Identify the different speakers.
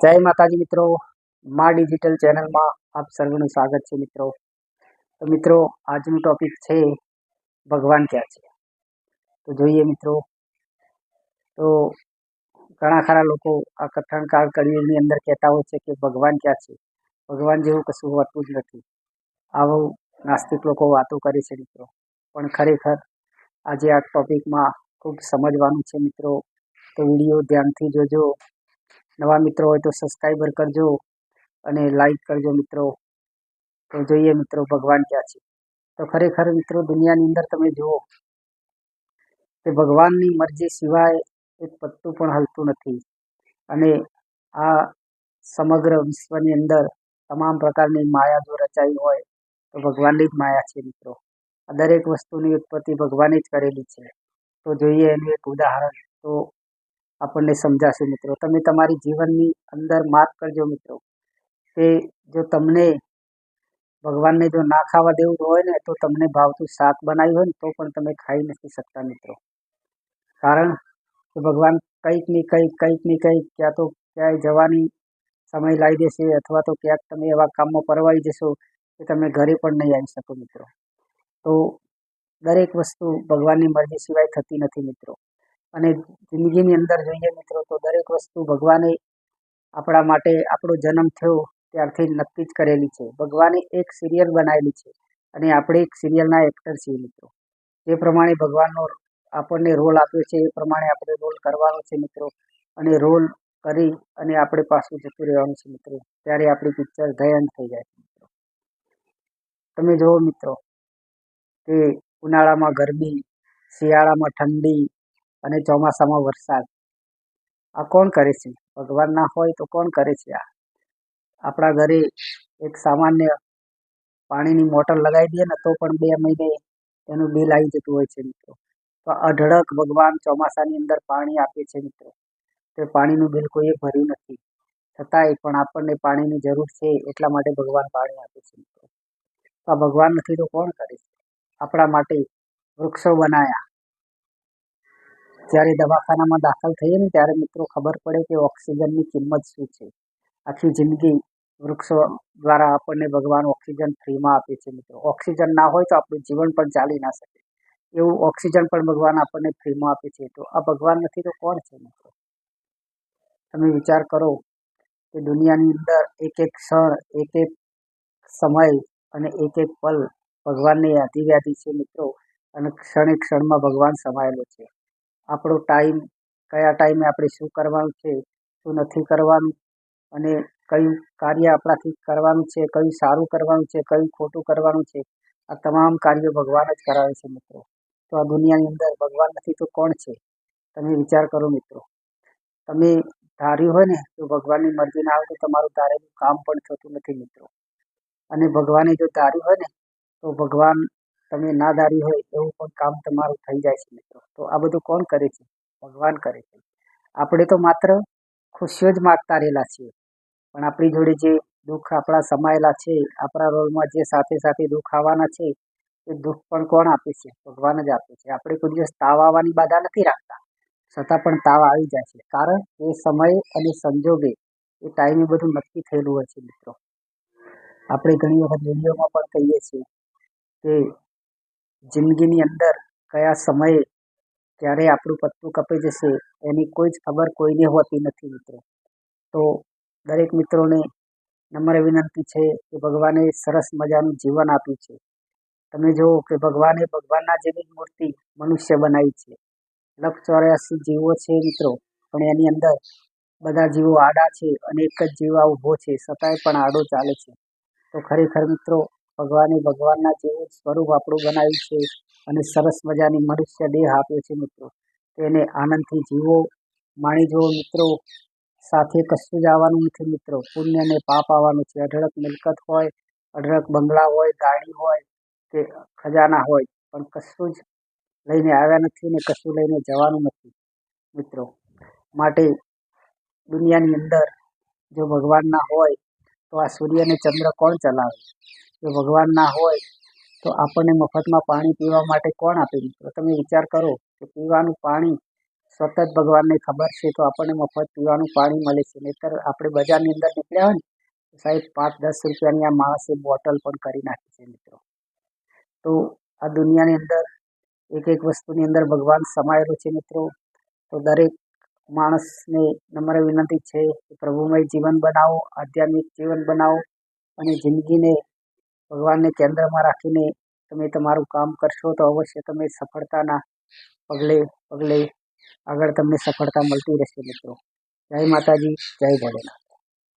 Speaker 1: જય માતાજી મિત્રો, માં ડિજિટલ ચેનલમાં આપ સર્વનું સ્વાગત છે મિત્રો. તો મિત્રો, આજનું ટોપિક છે ભગવાન ક્યાં છે. તો જોઈએ મિત્રો, તો ઘણા ખરા લોકો આ કથનકાળ કળિયુગની અંદર કહેતા હોય છે કે ભગવાન ક્યાં છે, ભગવાન જેવું કશું હોતું જ નથી. આવું નાસ્તિક લોકો વાતો કરે છે મિત્રો. પણ ખરેખર આજે આ ટોપિકમાં ખૂબ સમજવાનું છે મિત્રો. તો વિડીયો ધ્યાનથી જોજો. નવા મિત્રો હોય તો સબસ્ક્રાઈબર કરજો અને લાઈક કરજો મિત્રો. તો જોઈએ મિત્રો, ભગવાન ક્યાં છે. તો ખરેખર મિત્રો, દુનિયાની અંદર તમે જુઓ કે ભગવાનની મરજી સિવાય એક પત્તું પણ હલતું નથી. અને આ સમગ્ર વિશ્વની અંદર તમામ પ્રકારની માયા જો રચાઈ હોય તો ભગવાનની જ માયા છે મિત્રો. આ દરેક વસ્તુની ઉત્પત્તિ ભગવાને જ કરેલી છે. તો જોઈએ એનું એક ઉદાહરણ, તો આપણને સમજાશે મિત્રો. તમે તમારી જીવનની અંદર માર્ક કરજો મિત્રો કે જો તમને ભગવાનને જો ના ખાવા દેવું હોય ને, તો તમને ભાવતું શાક બનાવ્યું હોય ને તો પણ તમે ખાઈ નથી શકતા મિત્રો. કારણ કે ભગવાન કંઈક ને કંઈક ક્યાં તો ક્યાંય જવાની સમય લાવી દેશે, અથવા તો ક્યાંક તમે એવા કામમાં પરવાઈ જશો કે તમે ઘરે પણ નહીં આવી શકો મિત્રો. તો દરેક વસ્તુ ભગવાનની મરજી સિવાય થતી નથી મિત્રો. અને જિંદગીની અંદર જોઈએ મિત્રો, તો દરેક વસ્તુ ભગવાને આપણા માટે, આપણો જન્મ થયો ત્યારથી નક્કી જ કરેલી છે. ભગવાને એક સિરિયલ બનાવેલી છે અને આપણે એક સિરિયલના એક્ટર છીએ મિત્રો. જે પ્રમાણે ભગવાનનો આપણને રોલ આપ્યો છે એ પ્રમાણે આપણે રોલ કરવાનો છે મિત્રો. અને રોલ કરી અને આપણે પાછું જતું રહેવાનું છે મિત્રો. ત્યારે આપણી પિક્ચર ધયન થઈ જાય છે મિત્રો. તમે જુઓ મિત્રો કે ઉનાળામાં ગરમી, શિયાળામાં ઠંડી અને ચોમાસામાં વરસાદ. આ કોણ કરે છે? ભગવાન ના હોય તો કોણ કરે છે આ? આપણા ઘરે એક સામાન્ય પાણીની મોટર લગાવી દઈએ ને તો પણ 2 મહિને એનું બિલ આવી જતું હોય છે મિત્રો. તો અઢળક ભગવાન ચોમાસાની અંદર પાણી આપે છે મિત્રો. તે પાણીનું બિલ કોઈએ ભર્યું નથી, છતાંય પણ આપણને પાણીની જરૂર છે એટલા માટે ભગવાન પાણી આપે છે મિત્રો. તો આ ભગવાન નથી તો કોણ કરે છે? આપણા માટે વૃક્ષો બનાવ્યા. જ્યારે દવાખાનામાં દાખલ થઈએ ને ત્યારે મિત્રો ખબર પડે કે ઓક્સિજનની કિંમત શું છે. આખી જિંદગી વૃક્ષો દ્વારા આપણને ભગવાન ઓક્સિજન ફ્રીમાં આપે છે મિત્રો. ઓક્સિજન ના હોય તો આપણું જીવન પણ ચાલી ના શકે, એવું ઓક્સિજન પણ ભગવાન આપણને ફ્રીમાં આપે છે. તો આ ભગવાન નથી તો કોણ છે મિત્રો? તમે વિચાર કરો કે દુનિયાની અંદર એક એક ક્ષણ, એક એક સમય અને એક એક પલ ભગવાનની યાદી છે મિત્રો. અને ક્ષણે ક્ષણમાં ભગવાન સમાયેલો છે. આપણો ટાઈમ, કયા ટાઈમે આપણે શું કરવાનું છે, શું નથી કરવાનું, અને કયું કાર્ય આપણાથી કરવાનું છે, કયું સારું કરવાનું છે, કયું ખોટું કરવાનું છે, આ તમામ કાર્યો ભગવાન જ કરાવે છે મિત્રો. તો આ દુનિયાની અંદર ભગવાન નથી તો કોણ છે? તમે વિચાર કરો મિત્રો. તમે ધાર્યું હોય ને તો ભગવાનની મરજી ના આવે તો તમારું ધારેલું કામ પણ થતું નથી મિત્રો. અને ભગવાને જો ધાર્યું હોય ને તો ભગવાન, તમે ના ધાર્યું હોય એવું પણ કામ તમારું થઈ જાય છે મિત્રો. તો આ બધું કોણ કરે છે? ભગવાન કરે છે. આપણે તો માત્ર ખુશીઓ જ માગતા રહેલા છીએ, પણ આપણી જોડે જે દુઃખ આપણા સમાયેલા છે, આપણા રોલમાં જે સાથે સાથે દુઃખ આવવાના છે, એ દુઃખ પણ કોણ આપે છે? ભગવાન જ આપે છે. આપણે કોઈ દિવસ તાવ આવવાની બાધા નથી રાખતા, છતાં પણ તાવ આવી જાય છે. કારણ એ સમય અને સંજોગે એ ટાઈમે બધું નક્કી થયેલું હોય છે મિત્રો. આપણે ઘણી વખત વિડીયોમાં પણ કહીએ છીએ કે જિંદગીની અંદર કયા સમયે ક્યારે આપણું પત્તું કપાઈ જશે એની કોઈ જ ખબર કોઈને હોતી નથી મિત્રો. તો દરેક મિત્રોને નમ્ર વિનંતી છે કે ભગવાને સરસ મજાનું જીવન આપ્યું છે. તમે જુઓ કે ભગવાને ભગવાનના જેવી મૂર્તિ મનુષ્ય બનાવી છે. 184 જીવો છે મિત્રો, પણ એની અંદર બધા જીવો આડા છે અને એક જ જીવ આ ઊભો છે, છતાંય પણ આડો ચાલે છે. તો ખરેખર મિત્રો, ભગવાને ભગવાનના જેવું સ્વરૂપ આપણું બનાવ્યું છે અને સરસ મજાની મનુષ્ય દેહ આપ્યો છે મિત્રો. તેને આનંદથી જીવો, માણી જુઓ મિત્રો. સાથે કશું જ આવવાનું નથી મિત્રો. પુણ્ય અને પાપ આવવાનું છે. અઢળક મિલકત હોય, અઢળક બંગલા હોય, ગાડી હોય કે ખજાના હોય, પણ કશું જ લઈને આવ્યા નથી ને કશું લઈને જવાનું નથી મિત્રો. માટે દુનિયાની અંદર જો ભગવાન ના હોય તો આ સૂર્ય અને ચંદ્ર કોણ ચલાવે? જો ભગવાન ના હોય તો આપણને મફતમાં પાણી પીવા માટે કોણ આપે મિત્રો? તમે વિચાર કરો કે પીવાનું પાણી સતત ભગવાનને ખબર છે તો આપણને મફત પીવાનું પાણી મળે છે. નહીંતર આપણે બજારની અંદર નીકળ્યા હોય ને સાહેબ 5-10 રૂપિયાની આ માણસે બોટલ પણ કરી નાખી છે મિત્રો. તો આ દુનિયાની અંદર એક એક વસ્તુની અંદર ભગવાન સમાયેલો છે મિત્રો. તો દરેક માણસને નમ્ર વિનંતી છે કે પ્રભુમય જીવન બનાવો, આધ્યાત્મિક જીવન બનાવો અને જિંદગીને ભગવાનને કેન્દ્રમાં રાખીને તમે તમારું કામ કરશો તો અવશ્ય તમે સફળતાના પગલે પગલે આગળ તમને સફળતા મળતી રહેશે મિત્રો. જય માતાજી, જય ભોલેનાથ.